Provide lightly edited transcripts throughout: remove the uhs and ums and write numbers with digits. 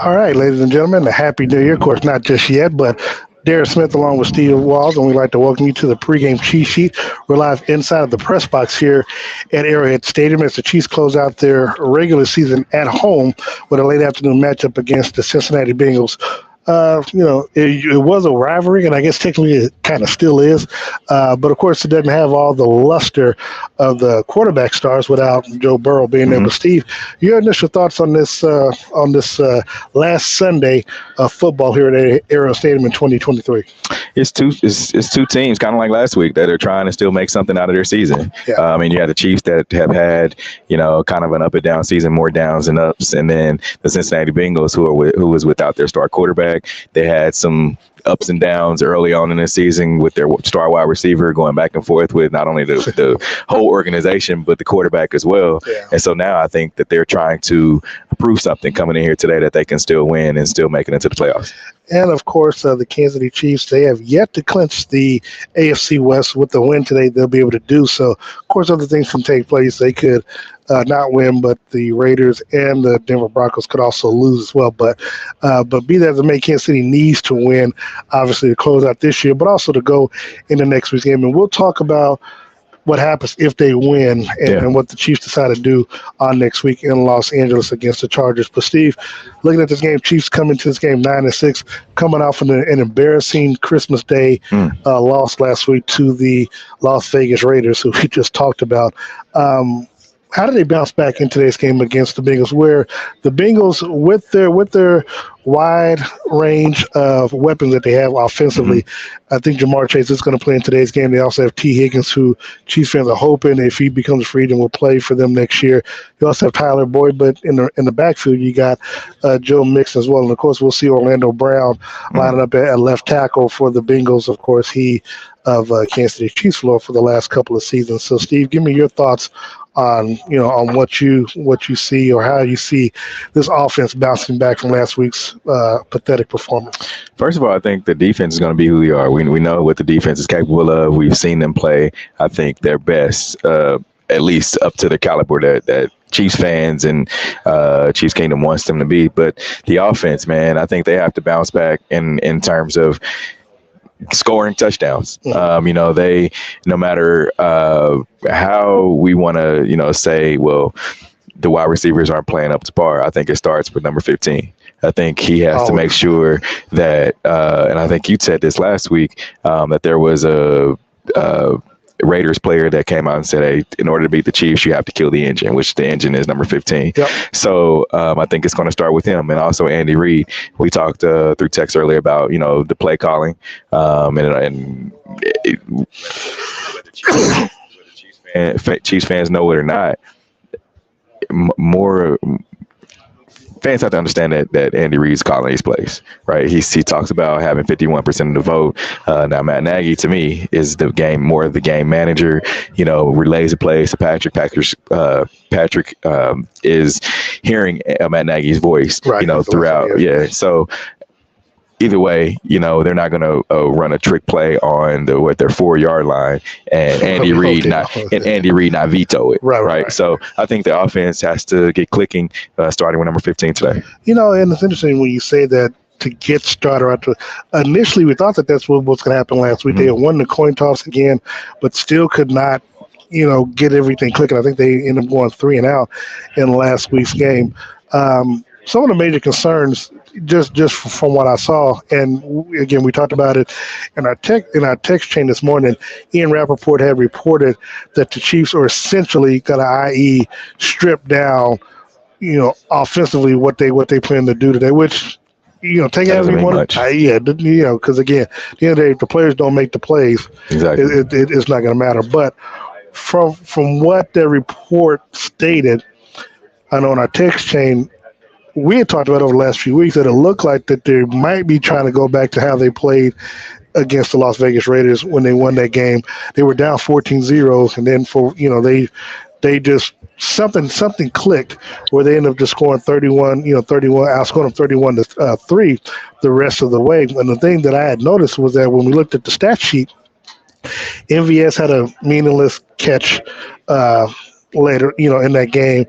All right, ladies and gentlemen, a happy new year. Of course, not just yet, but Darren Smith along with Steve Walls, and we'd like to welcome you to the pregame cheat sheet. We're live inside of the press box here at Arrowhead Stadium as the Chiefs close out their regular season at home with a late afternoon matchup against the Cincinnati Bengals. It was a rivalry, and I guess technically it kind of still is. But of course, it doesn't have all the luster of the quarterback stars without Joe Burrow being there. But Steve, your initial thoughts on this last Sunday of football here at Arrowhead Stadium in 2023? It's two teams, kind of like last week, that are trying to still make something out of their season. Yeah. You had the Chiefs that have had, kind of an up and down season, more downs and ups, and then the Cincinnati Bengals, who was without their star quarterback. They had some ups and downs early on in the season with their star wide receiver going back and forth with not only the whole organization, but the quarterback as well. Yeah. And so now I think that they're trying to prove something coming in here today that they can still win and still make it into the playoffs. And, of course, the Kansas City Chiefs, they have yet to clinch the AFC West. With the win today, they'll be able to do so. Of course, other things can take place. They could not win, but the Raiders and the Denver Broncos could also lose as well. But be that as it may, Kansas City needs to win, obviously, to close out this year, but also to go into next week's game. And we'll talk about what happens if they win and what the Chiefs decide to do on next week in Los Angeles against the Chargers. But, Steve, looking at this game, Chiefs come into this game 9-6, coming off an embarrassing Christmas Day loss last week to the Las Vegas Raiders, who we just talked about. How do they bounce back in today's game against the Bengals, where the Bengals, with their wide range of weapons that they have offensively, I think Jamar Chase is going to play in today's game. They also have T. Higgins, who Chiefs fans are hoping, if he becomes free, then will play for them next year. You also have Tyler Boyd, but in the backfield, you got Joe Mixon as well. And, of course, we'll see Orlando Brown lining up at left tackle for the Bengals. Of course, he of Kansas City Chiefs floor for the last couple of seasons. So, Steve, give me your thoughts on what you see or how you see this offense bouncing back from last week's pathetic performance. First of all, I think the defense is going to be who we are. We know what the defense is capable of. We've seen them play, I think, their best, at least up to the caliber that Chiefs fans and Chiefs Kingdom wants them to be. But the offense, man, I think they have to bounce back in terms of scoring touchdowns. They, no matter how we want to, say, well, the wide receivers aren't playing up to par. I think it starts with number 15. I think he has to make sure that, and I think you said this last week, that there was a Raiders player that came out and said, hey, in order to beat the Chiefs, you have to kill the engine, which the engine is number 15. Yep. So I think it's going to start with him. And also Andy Reid. We talked through text earlier about, the play calling. Chiefs fans know it or not, more fans have to understand that Andy Reid's calling these plays, right? He talks about having 51% of the vote. Now, Matt Nagy, to me, is more of the game manager, relays the plays to Patrick. Patrick is hearing Matt Nagy's voice, throughout. Yeah. So either way, they're not going to run a trick play on their 4-yard line and Andy Reid not veto it. Right. So I think the offense has to get clicking, starting with number 15 today. And it's interesting when you say that, to get started. Initially, we thought that's what was going to happen last week. They had won the coin toss again, but still could not, get everything clicking. I think they ended up going 3-and-out in last week's game. Some of the major concerns, just from what I saw, and again, we talked about it in our text chain this morning. Ian Rappaport had reported that the Chiefs are essentially going to, i.e., strip down, offensively what they plan to do today, which, take it as you want. Because again, at the end of the day, if the players don't make the plays, exactly, it's not going to matter. But from what the report stated, I know in our text chain, we had talked about over the last few weeks that it looked like that they might be trying to go back to how they played against the Las Vegas Raiders when they won that game. They were down 14-0, and then they just something clicked where they ended up just scoring 31, outscoring them 31-3 the rest of the way. And the thing that I had noticed was that when we looked at the stat sheet, MVS had a meaningless catch later, in that game.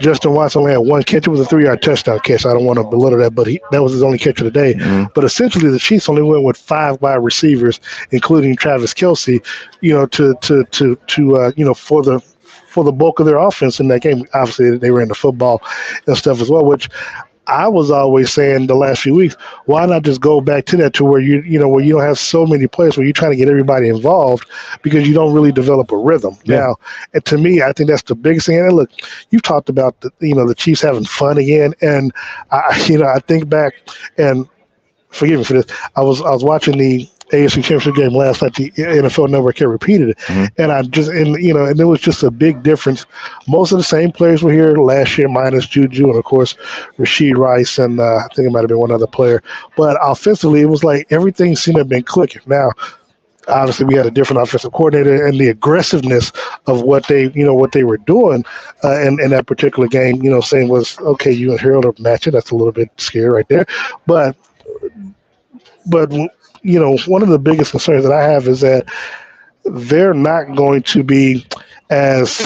Justin Watson only had one catch. It was a 3-yard touchdown catch. I don't want to belittle that, but that was his only catch of the day. Mhm. But essentially, the Chiefs only went with 5 wide receivers, including Travis Kelsey, for the bulk of their offense in that game. Obviously, they ran the football and stuff as well, which I was always saying the last few weeks, why not just go back to that to where where you don't have so many players where you're trying to get everybody involved because you don't really develop a rhythm. Yeah. Now, and to me, I think that's the biggest thing. And look, you've talked about the Chiefs having fun again, and I think back, and forgive me for this. I was watching the AFC Championship game last night. The NFL Network had repeated it, and and it was just a big difference. Most of the same players were here last year, minus Juju, and of course Rasheed Rice, and I think it might have been one other player. But offensively, it was like everything seemed to have been clicking. Now, obviously, we had a different offensive coordinator, and the aggressiveness of what they were doing in that particular game, saying was okay. You and Harold are matching. That's a little bit scary right there, but one of the biggest concerns that I have is that they're not going to be as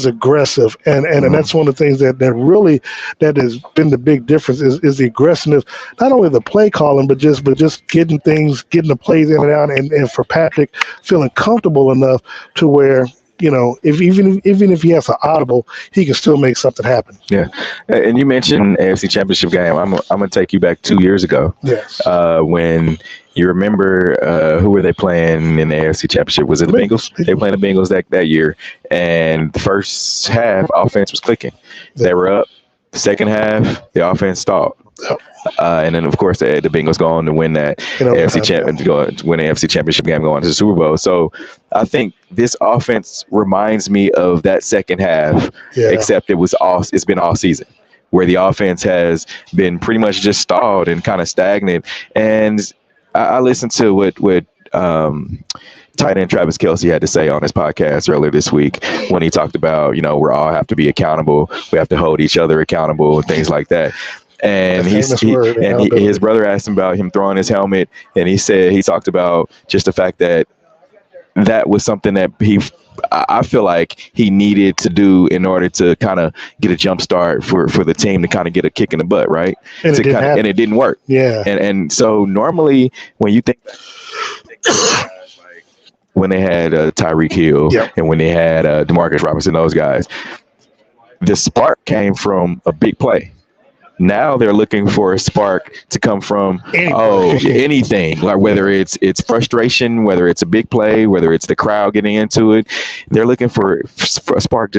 aggressive, and that's one of the things that has been the big difference is the aggressiveness, not only the play calling, but just getting the plays in and out, and for Patrick feeling comfortable enough to where if even if he has an audible, he can still make something happen. Yeah, and you mentioned AFC Championship game. I'm gonna take you back 2 years ago. Yes. When you remember who were they playing in the AFC Championship? Was it the Bengals? They were playing the Bengals that year, and the first half offense was clicking. They were up. The second half, the offense stalled. Yep. And then, of course, the Bengals go on to win that win the AFC Championship game, go on to the Super Bowl. So I think this offense reminds me of that second half, except it's been all season, where the offense has been pretty much just stalled and kind of stagnant. And I listened to what tight end Travis Kelsey had to say on his podcast earlier this week when he talked about, we all have to be accountable. We have to hold each other accountable and things like that. And his brother asked him about him throwing his helmet, and he talked about just the fact that was something that I feel like he needed to do in order to kind of get a jump start for the team to kind of get a kick in the butt, right? And it didn't work. Yeah. And so normally when you think like when they had Tyreek Hill and when they had DeMarcus Robinson, those guys, the spark came from a big play. Now they're looking for a spark to come from anything, like whether it's frustration, whether it's a big play, whether it's the crowd getting into it. They're looking for a spark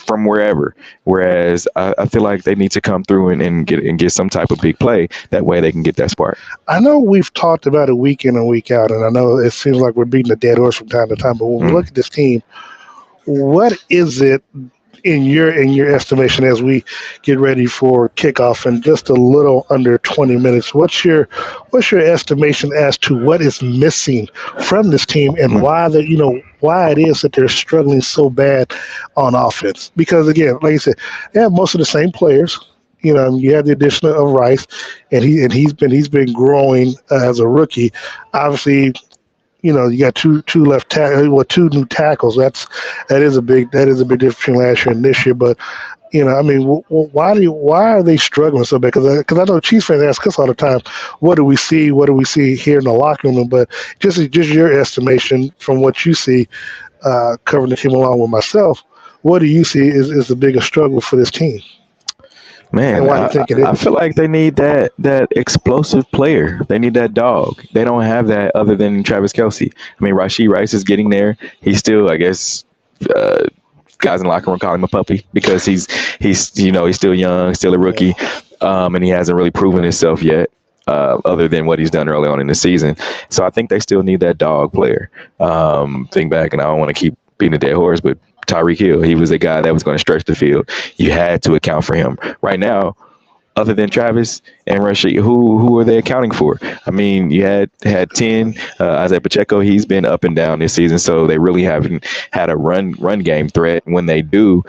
from wherever. Whereas I feel like they need to come through and get some type of big play. That way they can get that spark. I know we've talked about it week in and week out, and I know it seems like we're beating a dead horse from time to time. But when we look at this team, what is it in your estimation as we get ready for kickoff in just a little under 20 minutes? What's your estimation as to what is missing from this team and why it is that they're struggling so bad on offense? Because again, like I said, they have most of the same players. You have the addition of Rice, and he's been growing as a rookie. Obviously, you got two left tackles, two new tackles. That is a big difference between last year and this year. But why are they struggling so bad? Because I know Chiefs fans ask us all the time, what do we see? What do we see here in the locker room? But just your estimation from what you see, covering the team along with myself, what do you see is the biggest struggle for this team? Man, I feel like they need that explosive player. They need that dog. They don't have that other than Travis Kelsey. I mean, Rasheed Rice is getting there. He's still, I guess, guys in the locker room call him a puppy because he's still young, still a rookie, and he hasn't really proven himself yet. Other than what he's done early on in the season. So I think they still need that dog player. Think back, and I don't want to keep beating a dead horse, but Tyreek Hill, he was a guy that was going to stretch the field. You had to account for him. Right now, other than Travis and Rasheed, who are they accounting for? I mean, you had 10. Isaiah Pacheco, he's been up and down this season, so they really haven't had a run game threat. When they do,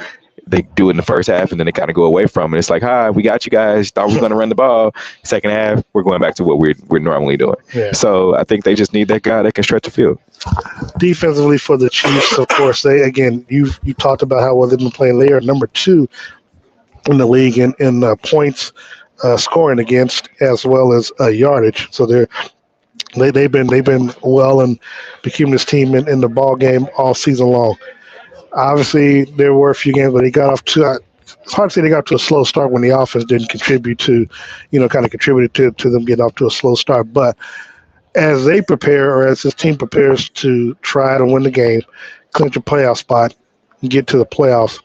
they do it in the first half and then they kind of go away from it. It's like, hi, we got you guys. Thought we were going to run the ball. Second half, we're going back to what we're normally doing. Yeah. So I think they just need that guy that can stretch the field. Defensively for the Chiefs, of course, you talked about how well they've been playing. They are number 2 in the league in points scoring against, as well as yardage. So they've been well and became this team in the ball game all season long. Obviously, there were a few games where they got off to. It's hard to say they got to a slow start when the offense didn't contribute to, kind of contributed to them getting off to a slow start. But as they prepare, or as this team prepares to try to win the game, clinch a playoff spot, and get to the playoffs,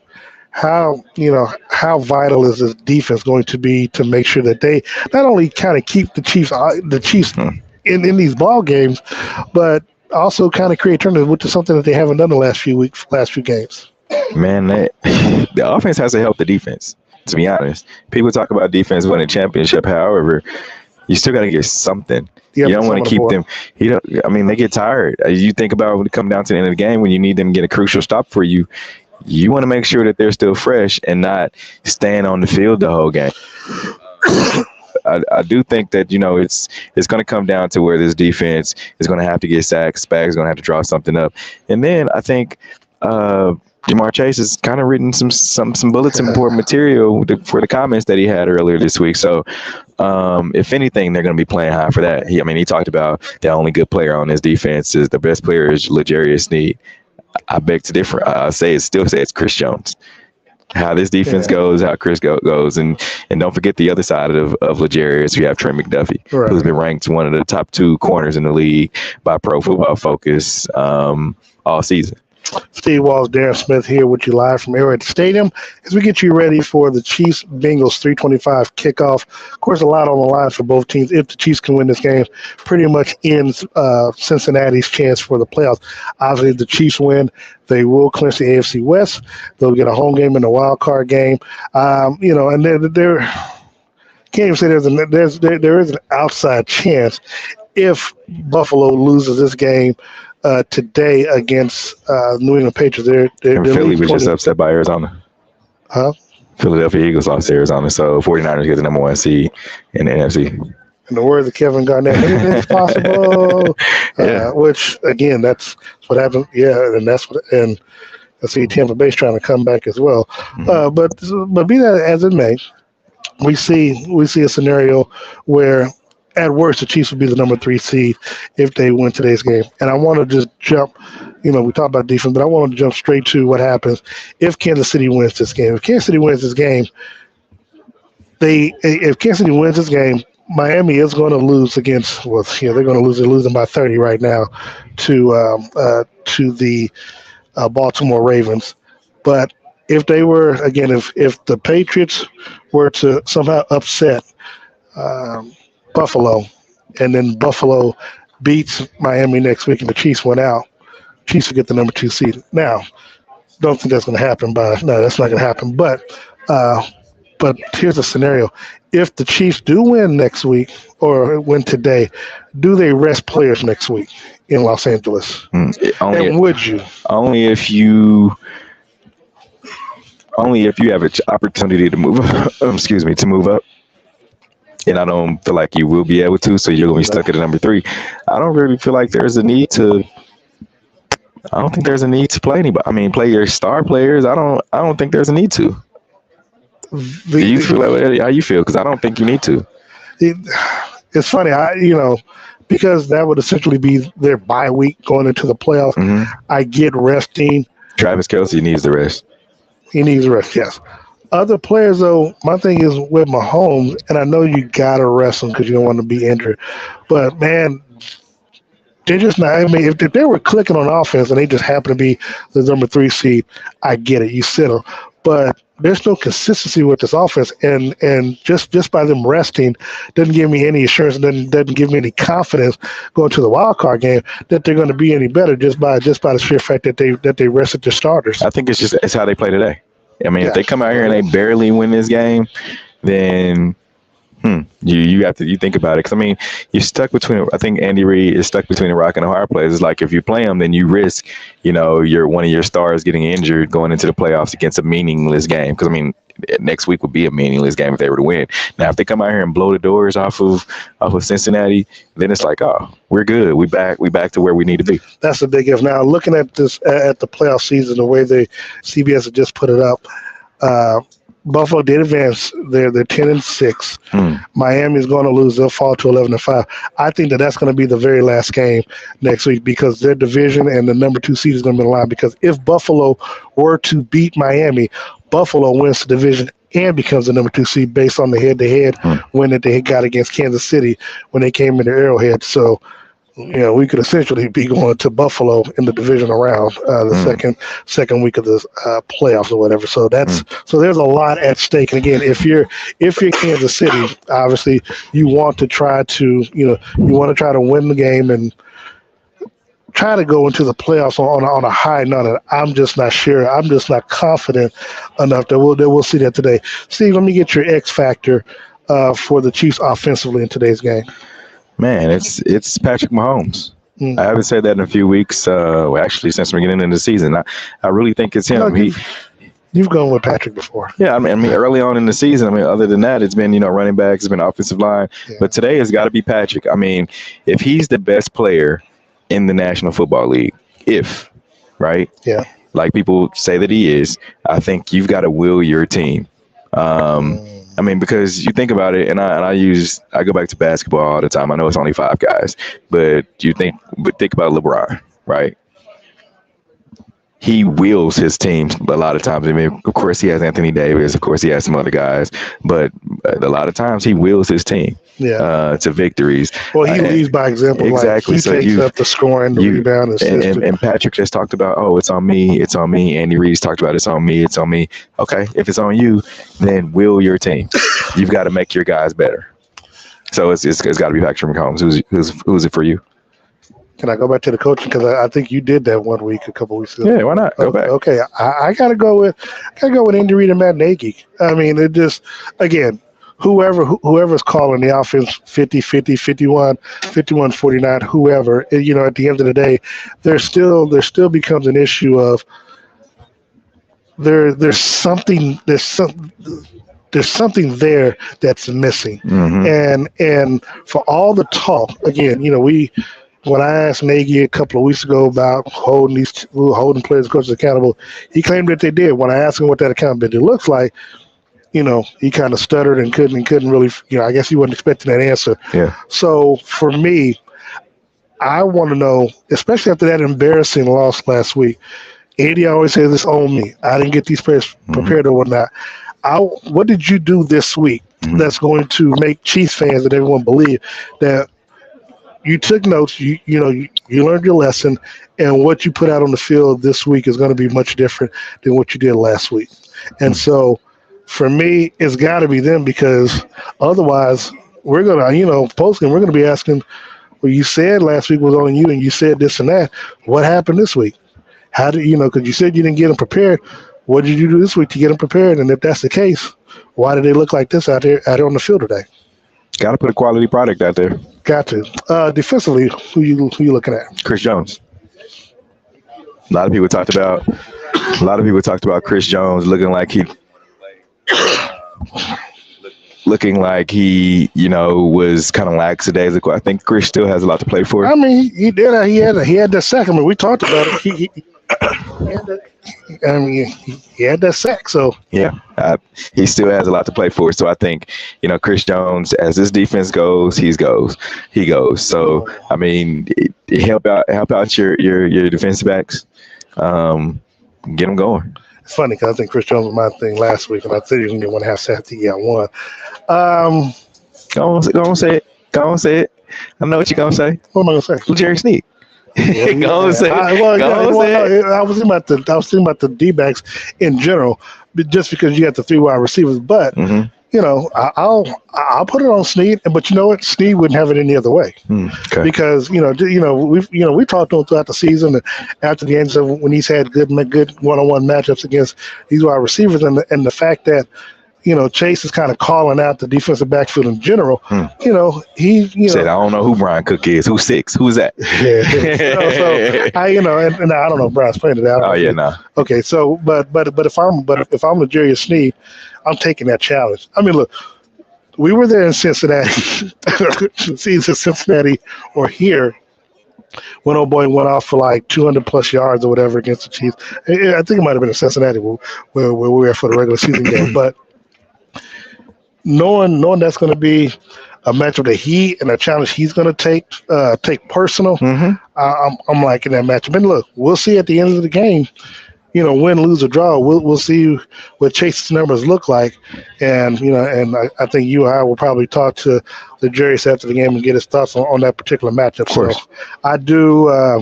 how vital is this defense going to be to make sure that they not only kind of keep the Chiefs in these ball games, but also kind of create turnovers, which is something that they haven't done the last few games. Man, the offense has to help the defense, to be honest. People talk about defense winning a championship. However, you still got to get something. You don't want to keep them. They get tired. You think about when it comes down to the end of the game, when you need them to get a crucial stop for you, you want to make sure that they're still fresh and not staying on the field the whole game. I do think that, it's going to come down to where this defense is going to have to get sacks. Spags going to have to draw something up. And then I think Jamar Chase has kind of written some bulletin board material for the comments that he had earlier this week. So if anything, they're going to be playing high for that. He talked about the only good player on his defense is the best player is L'Jarius Sneed. I beg to differ. I still say it's Chris Jones. How this defense goes, how Chris goes, and don't forget the other side of L'Jarius. You have Trey McDuffie, who's been ranked one of the top 2 corners in the league by Pro Football Focus all season. Steve Walls, Darren Smith here with you live from Arrowhead Stadium as we get you ready for the Chiefs Bengals 3:25 kickoff. Of course, a lot on the line for both teams. If the Chiefs can win this game, pretty much ends Cincinnati's chance for the playoffs. Obviously, if the Chiefs win, they will clinch the AFC West. They'll get a home game in the wild card game. And there can't even say there is an outside chance if Buffalo loses this game today against New England Patriots. They're Philly was just upset by Arizona. Huh? Philadelphia Eagles lost to Arizona, so 49ers get the number 1 seed in the NFC. In the words of Kevin Garnett, anything's possible. Which again, that's what happened. Yeah, and I see Tampa Bay's trying to come back as well. Mm-hmm. But be that as it may, we see a scenario where, at worst, the Chiefs would be the number 3 seed if they win today's game. And I want to just jump, we talk about defense, but I want to jump straight to what happens if Kansas City wins this game. If Kansas City wins this game, Miami is going to lose against, they're going to lose. They're losing by 30 right now to the Baltimore Ravens. But if they were, again, if the Patriots were to somehow upset Buffalo, and then Buffalo beats Miami next week and the Chiefs went out, Chiefs will get the number 2 seed. Now, don't think that's going to happen. No, that's not going to happen. But here's a scenario. If the Chiefs do win next week or win today, do they rest players next week in Los Angeles? And would you? Only if you have an opportunity to move up. To move up. And I don't feel like you will be able to, so you're going to be stuck at the number 3. I don't really feel like there's a need to. I don't think there's a need to play anybody. Play your star players. I don't think there's a need to. Do you feel that way? How you feel? Because I don't think you need to. It's funny, because that would essentially be their bye week going into the playoffs. Mm-hmm. I get resting. Travis Kelce needs the rest. He needs rest, yes. Other players, though, my thing is with Mahomes, and I know you got to rest him because you don't want to be injured. But, man, they're just not. If they were clicking on offense and they just happen to be the number 3 seed, I get it. You sit them. But there's no consistency with this offense, and just by them resting doesn't give me any assurance, doesn't give me any confidence going to the wild card game that they're going to be any better just by the sheer fact that they rested their starters. I think it's how they play today. If they come out here and they barely win this game, then You have to think about it because I mean you're stuck between. I think Andy Reid is stuck between a rock and a hard place. It's like if you play him, then you risk your one of your stars getting injured going into the playoffs against a meaningless game. Because I mean next week would be a meaningless game if they were to win. Now if they come out here and blow the doors off of Cincinnati, then it's like we're good. We back to where we need to be. That's a big if. Now looking at this at the playoff season, the way CBS had just put it up. Buffalo did advance. They're 10-6. Miami is going to lose. They'll fall to 11-5. I think that's going to be the very last game next week because their division and the number 2 seed is going to be in line. Because if Buffalo were to beat Miami, Buffalo wins the division and becomes the number 2 seed based on the head-to-head win that they got against Kansas City when they came into Arrowhead. So, we could essentially be going to Buffalo in the division round, the second week of the playoffs or whatever. So so there's a lot at stake. And again, if you're Kansas City, obviously you want to try to win the game and try to go into the playoffs on a high note. I'm just not sure. I'm just not confident enough that we'll see that today. Steve, let me get your X factor for the Chiefs offensively in today's game. Man, it's Patrick Mahomes. I haven't said that in a few weeks. Actually, since we're getting into the season, I really think it's him. You've gone with Patrick before. Yeah, I mean, early on in the season, other than that, it's been running backs, it's been offensive line, but today it's got to be Patrick. I mean, if he's the best player in the National Football League, right? Yeah. Like people say that he is, I think you've got to will your team. I mean, because you think about it, and I go back to basketball all the time. I know it's only 5 guys, but think about LeBron, right? He wills his team a lot of times. I mean, of course, he has Anthony Davis. Of course, he has some other guys, but a lot of times he wills his team to victories. Well, he leads by example. Exactly. Like he takes up the scoring, the rebound, and Patrick just talked about, it's on me, it's on me. Andy Reid's talked about it's on me, it's on me. Okay, if it's on you, then will your team. You've got to make your guys better. So it's got to be Patrick Mahomes. Who's it for you? Can I go back to the coaching? Because I think you did that one week, a couple weeks ago. Yeah, why not? Go back. Okay, I gotta go with Andy Reid and Matt Nagy. I mean, it just whoever's calling the offense 50-50, 51-49, whoever. At the end of the day, there still becomes an issue of there's something there that's missing, and for all the talk, again, when I asked Nagy a couple of weeks ago about holding players and coaches accountable, he claimed that they did. When I asked him what that accountability looks like, he kind of stuttered and couldn't really, I guess he wasn't expecting that answer. Yeah. So for me, I want to know, especially after that embarrassing loss last week, Andy always says it's on me. I didn't get these players prepared or whatnot. What did you do this week that's going to make Chiefs fans and everyone believe that you took notes, you learned your lesson, and what you put out on the field this week is going to be much different than what you did last week. And so for me, it's got to be them, because otherwise we're going to, post-game, we're going to be asking, well, you said last week was on you and you said this and that. What happened this week? How did, because you said you didn't get them prepared. What did you do this week to get them prepared? And if that's the case, why did they look like this out there on the field today? Got to put a quality product out there. Got to. Defensively, who you looking at? Chris Jones. A lot of people talked about Chris Jones looking like he was kind of lackadaisical. I think Chris still has a lot to play for. I mean, he did. He had that sack. I mean, we talked about it. He had that sack. So yeah, he still has a lot to play for. So I think Chris Jones, as this defense goes, he goes. So I mean, help out your defensive backs, get them going. It's funny because I think Chris Jones was my thing last week, and I said he was going to get 1.5 sacks. He got one. Go on, say it. I know what you're gonna say. What am I gonna say? Jerry Sneak. Go on, say it. I was thinking about the D-backs in general, just because you got the 3 wide receivers. But I'll put it on Snead. But you know what? Snead wouldn't have it any other way. Okay. Because we talked to him throughout the season and after the games when he's had good one-on-one matchups against these wide receivers, and the fact that Chase is kind of calling out the defensive backfield in general. He said, I don't know who Brian Cook is. Who's 6? Who's that? so and I don't know if Brian's playing it out. Oh yeah, no. Okay, so but if I'm Legarius Sneed, I'm taking that challenge. I mean, look, we were there in Cincinnati, either Cincinnati or here, when old boy went off for like 200 plus yards or whatever against the Chiefs. I think it might have been in Cincinnati where we were for the regular season game. But knowing that's going to be a matchup that he and a challenge he's going to take personal, I'm liking that matchup. And look, we'll see at the end of the game. Win, lose, or draw, we'll see what Chase's numbers look like, and I think you and I will probably talk to the Jerry's after the game and get his thoughts on that particular matchup. So I do. I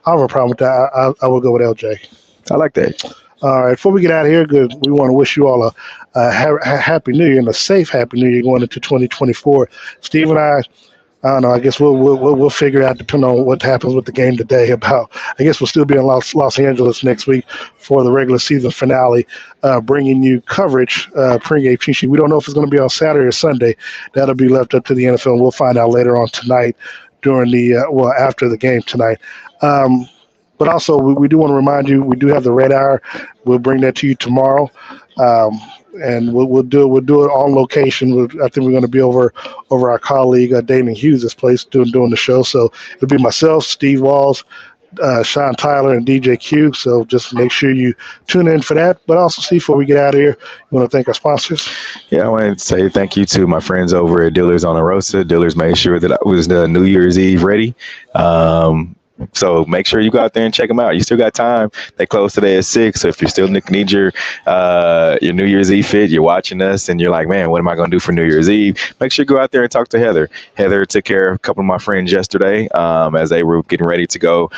have a problem with that. I will go with LJ. I like that. All right. Before we get out of here, we want to wish you all a happy New Year and a safe Happy New Year going into 2024. Steve and I don't know. I guess we'll figure out, depending on what happens with the game today. I guess we'll still be in Los Angeles next week for the regular season finale, bringing you coverage pregame cheat sheet. We don't know if it's going to be on Saturday or Sunday. That'll be left up to the NFL. And we'll find out later on tonight during after the game tonight. But also, we do want to remind you, we do have the Red Hour. We'll bring that to you tomorrow. And we'll do it on location. I think we're going to be over our colleague Damon Hughes' place doing the show. So it'll be myself, Steve Walls, Sean Tyler, and DJ Q. So just make sure you tune in for that. But also, Steve, before we get out of here, you want to thank our sponsors? Yeah, I want to say thank you to my friends over at Dillard's on the Rosa. Dillard's made sure that I was New Year's Eve ready. So make sure you go out there and check them out. You still got time. They close today at 6. So if you still need your New Year's Eve fit, you're watching us and you're like, man, what am I going to do for New Year's Eve? Make sure you go out there and talk to Heather. Heather took care of a couple of my friends yesterday as they were getting ready to go,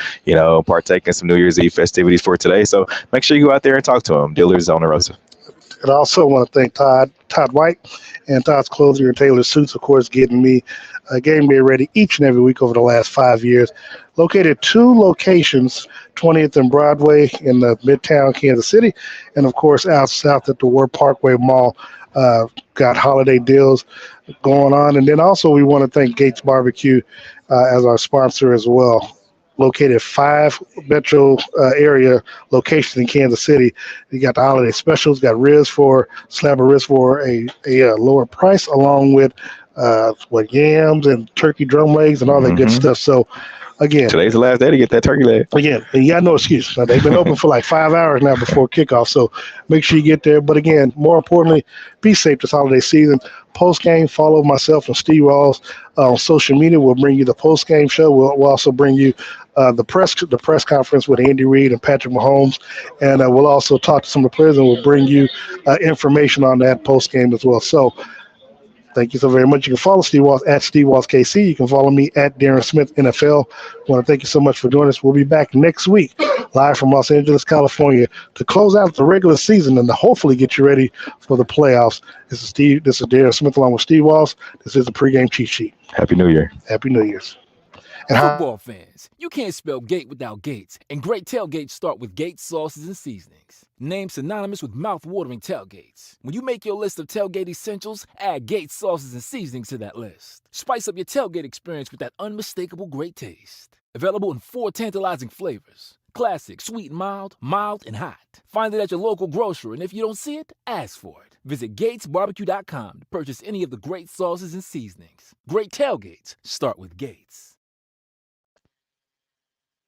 partake in some New Year's Eve festivities for today. So make sure you go out there and talk to them. Dillard's on the Rosa. And I also want to thank Todd White and Todd's Clothing and Taylor Suits, of course, getting me ready each and every week over the last 5 years. Located at 2 locations, 20th and Broadway in Midtown Kansas City, and of course out south at the Ward Parkway Mall. Got holiday deals going on. And then also we want to thank G.E.H.A Barbecue as our sponsor as well. Located at 5 metro area locations in Kansas City. You got the holiday specials, got slab of ribs for a lower price, along with yams and turkey drum legs and all that good stuff. So again, today's the last day to get that turkey leg. Again, and you got no excuse. Now, they've been open for like 5 hours now before kickoff, so make sure you get there. But again, more importantly, be safe this holiday season. Post-game, follow myself and Steve Walls on social media. We'll bring you the post-game show. We'll also bring you the press conference with Andy Reid and Patrick Mahomes, and we'll also talk to some of the players, and we'll bring you information on that post-game as well. So thank you so very much. You can follow Steve Walls at Steve Walls KC. You can follow me at Darren Smith NFL. I want to thank you so much for joining us. We'll be back next week, live from Los Angeles, California, to close out the regular season and to hopefully get you ready for the playoffs. This is Darren Smith along with Steve Walls. This is the pregame cheat sheet. Happy New Year. Happy New Year's. Football fans, you can't spell gate without Gates, and great tailgates start with Gates sauces and seasonings. Named synonymous with mouth-watering tailgates. When you make your list of tailgate essentials, add Gates sauces and seasonings to that list. Spice up your tailgate experience with that unmistakable great taste. Available in 4 tantalizing flavors. Classic, sweet and mild, mild and hot. Find it at your local grocer, and if you don't see it, ask for it. Visit GatesBarbecue.com to purchase any of the great sauces and seasonings. Great tailgates start with Gates.